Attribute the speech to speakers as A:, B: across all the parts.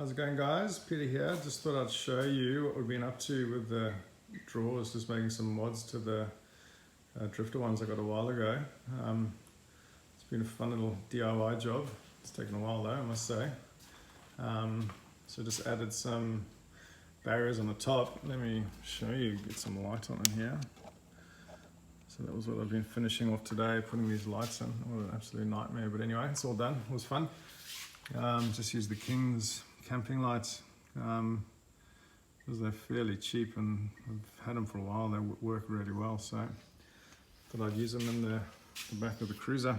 A: How's it going, guys? Peter here. Just thought I'd show you what we've been up to with the drawers, just making some mods to the Drifta ones I got a while ago. It's been a fun little DIY job. It's taken a while though, I must say. So just added some barriers on the top. Let me show you, get some light on in here. So that was what I've been finishing off today, putting these lights in. What an absolute nightmare, but anyway, it's all done. It was fun. Just used the King's camping lights because they're fairly cheap and I've had them for a while. They work really well, so thought I'd use them in the back of the cruiser.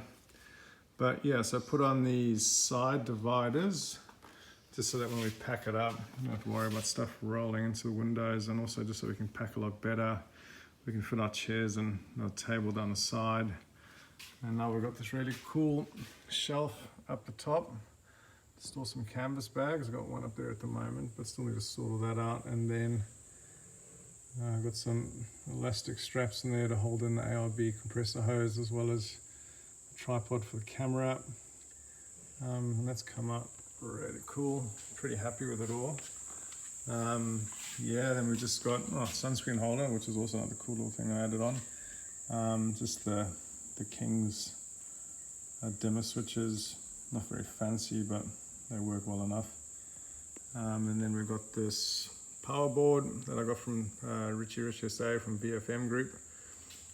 A: But yeah, so I put on these side dividers just so that when we pack it up, we don't have to worry about stuff rolling into the windows, and also just so we can pack a lot better. We can fit our chairs and our table down the side. And now we've got this really cool shelf up the top. Store some canvas bags. I've got one up there at the moment, but still need to sort all that out. And then I've got some elastic straps in there to hold in the ARB compressor hose, as well as a tripod for the camera. And that's come up really cool. Pretty happy with it all. Yeah, then we just got sunscreen holder, which is also another cool little thing I added on. Just the King's dimmer switches, not very fancy, but they work well enough. And then we've got this power board that I got from Richie SA from VFM Group,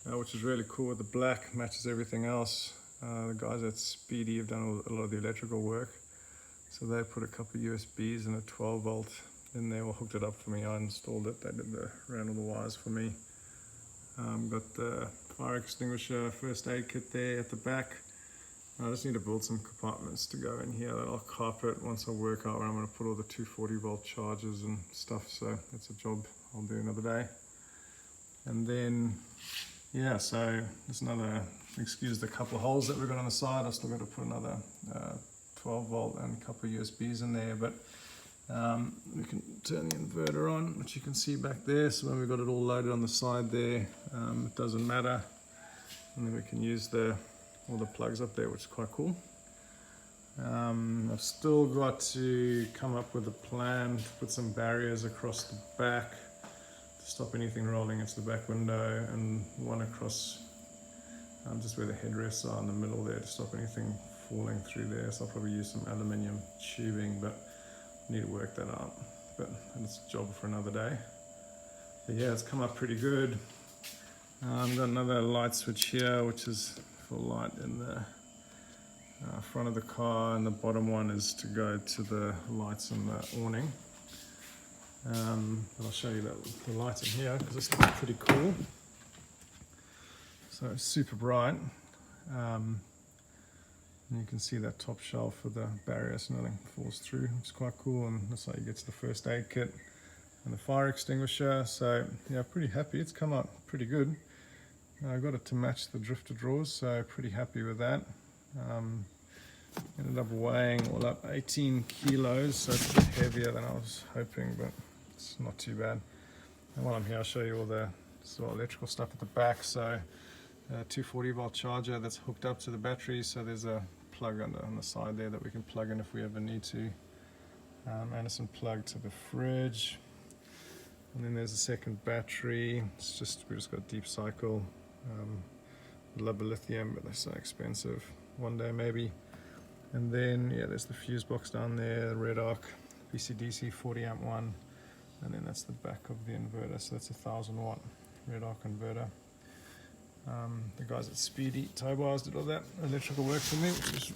A: which is really cool with the black, matches everything else. The guys at Speedy have done a lot of the electrical work. So they put a couple of USBs and a 12 volt in there, or hooked it up for me. I installed it, they ran all the wires for me. Got the fire extinguisher first aid kit there at the back. I just need to build some compartments to go in here that I'll carpet once I work out where I'm going to put all the 240 volt chargers and stuff. So that's a job I'll do another day. And then, yeah, so there's another, excuse the couple of holes that we've got on the side. I've still got to put another 12 volt and a couple of USBs in there, but we can turn the inverter on, which you can see back there. So when we've got it all loaded on the side there, it doesn't matter. And then we can use all the plugs up there, which is quite cool. I've still got to come up with a plan to put some barriers across the back to stop anything rolling into the back window, and one across just where the headrests are in the middle there to stop anything falling through there. So I'll probably use some aluminium tubing, but I need to work that out. But that's a job for another day. But yeah, it's come up pretty good. I've got another light switch here, which is for light in the front of the car, and the bottom one is to go to the lights in the awning. But I'll show you the light in here because it's pretty cool. So it's super bright. And you can see that top shelf for the barrier so nothing falls through. It's quite cool, and that's how you get to the first aid kit and the fire extinguisher. So yeah, pretty happy. It's come out pretty good. I got it to match the Drifta drawers, so pretty happy with that. Ended up weighing all up 18 kilos, so it's a bit heavier than I was hoping, but it's not too bad. And while I'm here, I'll show you all the sort of electrical stuff at the back. So 240 volt charger that's hooked up to the battery, so there's a plug on the side there that we can plug in if we ever need to. Anderson plug to the fridge. And then there's a second battery. We just got deep cycle. Love lithium, but they're so expensive. One day maybe. And then yeah, there's the fuse box down there, the red arc DC 40 amp one, and then that's the back of the inverter. So that's a 1000 watt red arc inverter. The guys at Speedy tow bars did all that electrical work for me, which was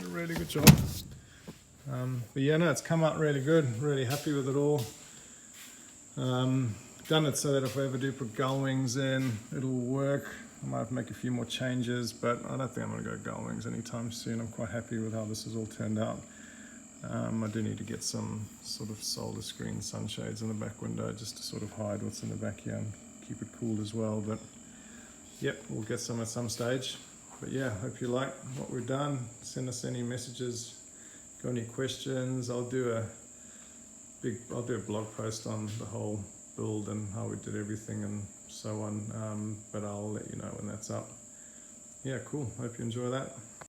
A: a really good job. But yeah, no, it's come out really good. Really happy with it all. Done it so that if I ever do put gull wings in, it'll work. I might have to make a few more changes, but I don't think I'm going to go gull wings anytime soon. I'm quite happy with how this has all turned out. I do need to get some sort of solar screen sunshades in the back window just to sort of hide what's in the back here and keep it cool as well. But yep, we'll get some at some stage. But yeah, hope you like what we've done. Send us any messages, got any questions. I'll do a blog post on the whole build and how we did everything and so on, but I'll let you know when that's up. Yeah, cool. Hope you enjoy that.